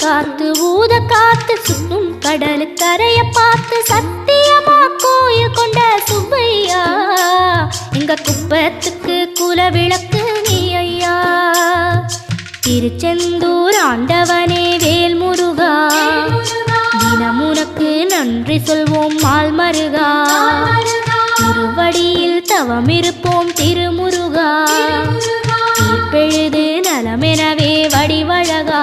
காத்து ஊத காத்து சுத்தும் கடலுக்கரைய பார்த்து சத்தியமா கோயில் கொண்ட சுப்பையா எங்க குப்பத்துக்கு குலவிளக்கு நீ ஐயா. திருச்செந்தூர் ஆண்டவனே வேல் முருகா தினம் உனக்கு நன்றி சொல்வோம் மால் மருகா. திருவடியில் தவம் இருப்போம் திருமுருகா தீர்ப்பெழுது நலமெனவே வடிவழகா.